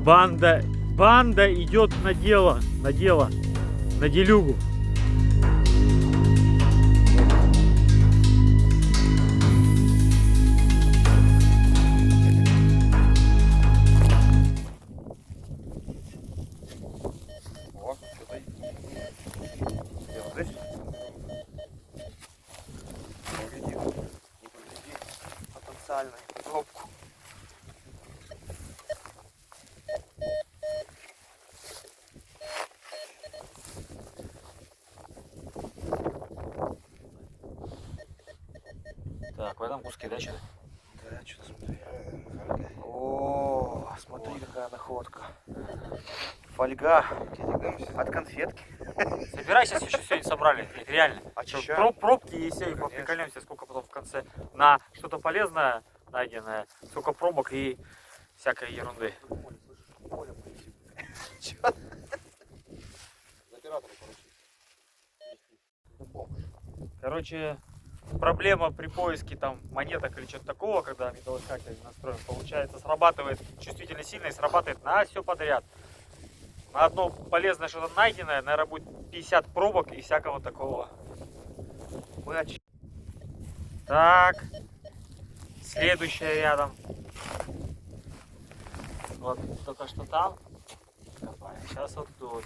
Банда идет на дело, на делюгу. О, что-то здесь. Не погляди, потенциально пробку. Так, в этом куске, да, что-то? Да, что-то смотри. О, смотри, какая находка. Фольга от конфетки. Собирай, сейчас еще сегодня собрали, реально. Очищаем. Пробки и все, и поприколемся, сколько потом в конце на что-то полезное найденное, сколько пробок и всякой ерунды. Короче, проблема при поиске там монеток или что-то такого, когда металлоискатель настроен, получается, срабатывает чувствительно сильно и срабатывает на все подряд. На одно полезное что-то найденное, наверное, будет 50 пробок и всякого такого. Так, следующая рядом. Вот только что там. Сейчас вот тут.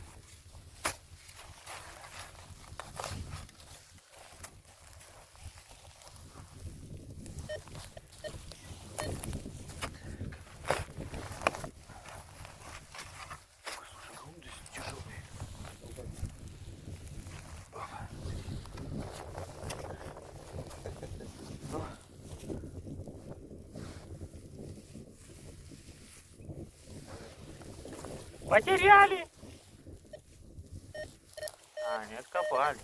Потеряли! А, нет, копали.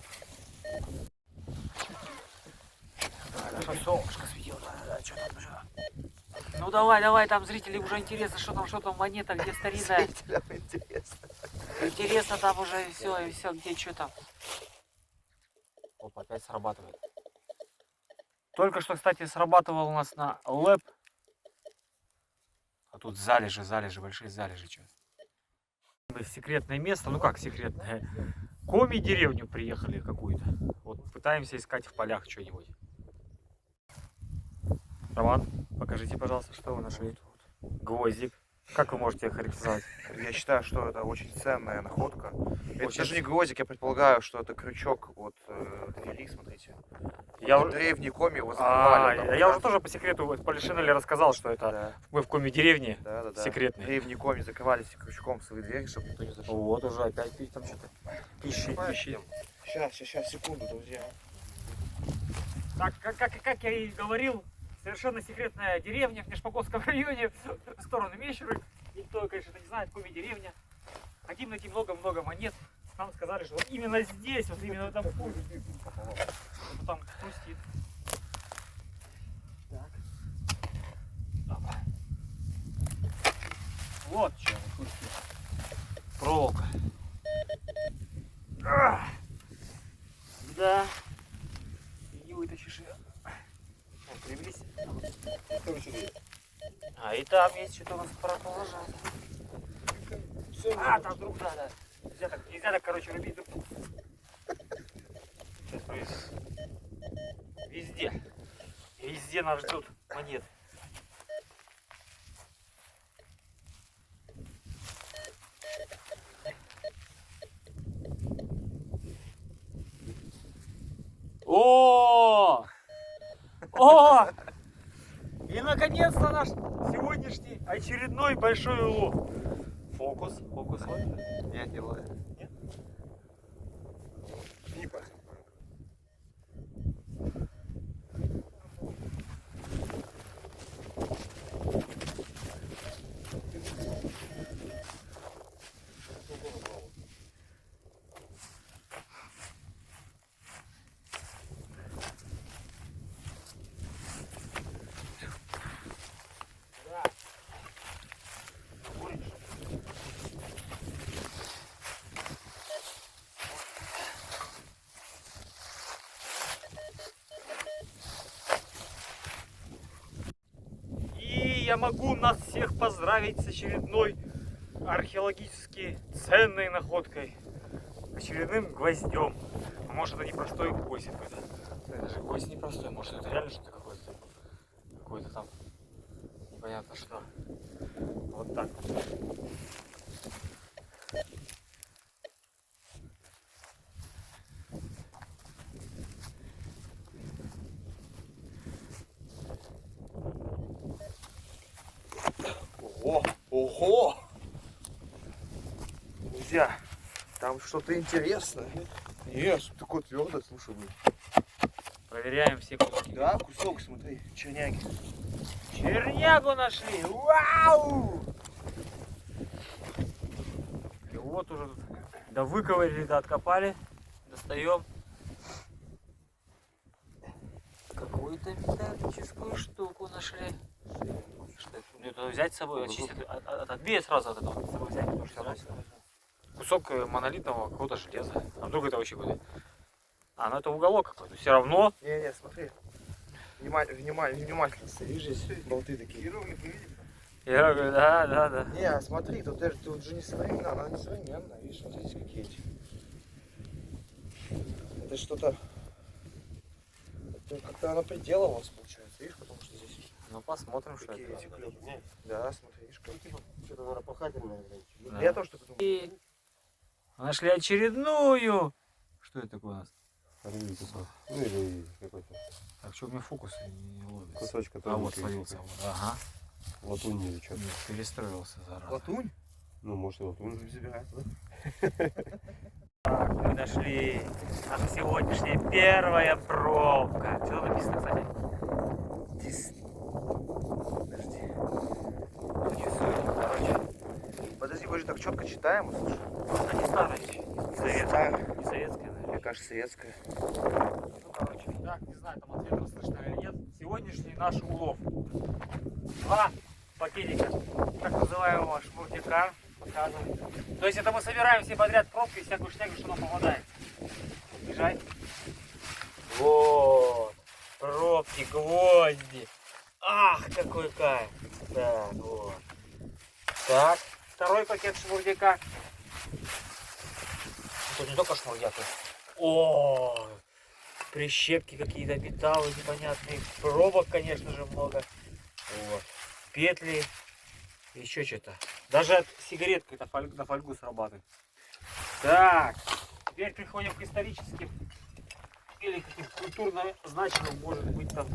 Хорошо, солнышко светило. Да, что там, что? Ну давай, там зрители уже интересно, что там монета, где старинная. Зрителям интересно. Интересно там уже и все, где что там. Опа, опять срабатывает. Только что, кстати, срабатывал у нас на лэп. А тут залежи, большие залежи. Что? Секретное место, ну как секретное? Коми-деревню приехали какую-то. Вот пытаемся искать в полях что-нибудь. Роман, покажите, пожалуйста, что вы нашли. Гвоздик. Как вы можете характеризовать? Я считаю, что это очень ценная находка. Это Очень даже не гвоздик, я предполагаю, что это крючок от двери, смотрите. Я... Древний коми его закрывали. Я уже тоже по секрету Полишинели рассказал, что это Да. мы в коми-деревне Да. секретный. Древний коми закрывались крючком в свои двери, чтобы никто не зашел. Вот уже опять там что-то ищи. Сейчас, секунду, друзья. Так, как я и говорил, совершенно секретная деревня в Межпоковском районе, в сторону Мещеры. Никто, конечно, не знает, коми-деревня. Хотим найти много-много монет. Нам сказали, что вот именно здесь, вот именно в этом пункте. Вот там хрустит. Так. Опа. Вот что хрустит. Проволока. Да. Не вытащишь ее. Вот, приблизь. А, и там есть что-то у нас продолжать. А, там вдруг, да. Нельзя так, короче, рубить друг друга. Сейчас проверим. Везде нас ждут монеты. О! И наконец-то наш сегодняшний очередной большой улов. Фокус ловит? Нет, не ловит. Нет? Типа. Я могу нас всех поздравить с очередной археологически ценной находкой. Очередным гвоздем. А может это не простой гвоздь какой-то. Это же гвоздь не простой. Может это реально что-то какое-то. Какое-то там непонятно что. Вот так вот. Ого! Ого! Нельзя. Там что-то интересное. Нет, такое твердое, слушай. Блин. Проверяем все куски. Да, кусок, смотри, черняги. Чернягу нашли! Вау! И вот уже тут да выковырили, да откопали. Достаем какую-то металлическую штуку нашли. Что это? Мне туда взять с собой, очистить, отбей сразу от этого, с собой взять, потому что кусок монолитного какого-то железа. А вдруг это вообще какой-то? А, ну это уголок какой-то. Все равно. Не, смотри. Внимательно, видишь, здесь болты такие. Я говорю, да. Не, смотри, тут же не современно, она не современная. Видишь, вот здесь какие эти. Это что-то. Это как-то оно приделывалось, получается, видишь, потому что здесь Ну посмотрим, что такие это. эти клёпы. Да, смотри, видишь, как. Что-то воропахательное. Да. Я тоже что-то думал. И нашли очередную. Что это такое у нас? Ну или какой-то Так, что у меня фокус не ловится. кусочек, А который вот словился. Вот. Ага. латунь или что-то. Нет, перестроился, зараза. Латунь? Ну, может и латунь. Забирает, да? Так, мы нашли наша сегодняшняя первая пробка. Что там написано, кстати? Подожди. Короче. Подожди, так четко читаем, слушай. Она не старая еще. Не советская. Не советская, наверное. Мне кажется, советская. Ну, короче, так, не знаю, там ответ расслышно или нет. Сегодняшний наш улов. 2 пакетика так называемого шмурдяка. Показываю. То есть это мы собираем все подряд пробки и всякую шнягу, что нам попадает. Бежать. Вот. Пробки, гвозди. Ах, какой кайф. Так, вот. Так, второй пакет шмурдяка. Тут не только шмурдяк. О, прищепки какие-то, металлы непонятные. Пробок, конечно же, много. Вот. Петли. Еще что-то. Даже от сигаретки на фольгу срабатывает. Так. Теперь приходим к историческим или каким культурно значимым, может быть, там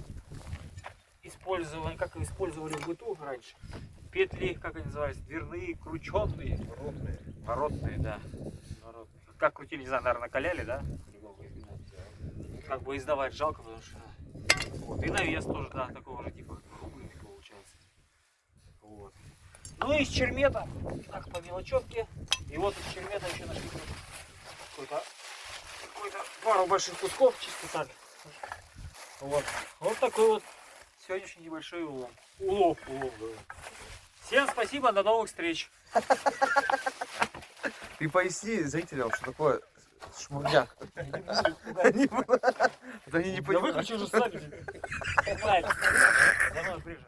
использование, как использовали в быту раньше. Петли, как они назывались, дверные, крученные. Воротные, да. Воротные. Как крутили, не знаю, наверное, накаляли, да? Как бы издавать жалко, потому что... Вот. И навес тоже, да, такого же типа, рубленый получается. Вот. Ну и из чермета, так, по мелочевке. И вот из чермета еще нашли какой-то пару больших кусков, чисто так. Вот. Вот такой вот сегодняшний небольшой улов. Улов, говорю. Всем спасибо, до новых встреч. Ты поясни зрителям, что такое шмурдяк. Да Они не Я понимают. выключу уже сами. За мной ближе.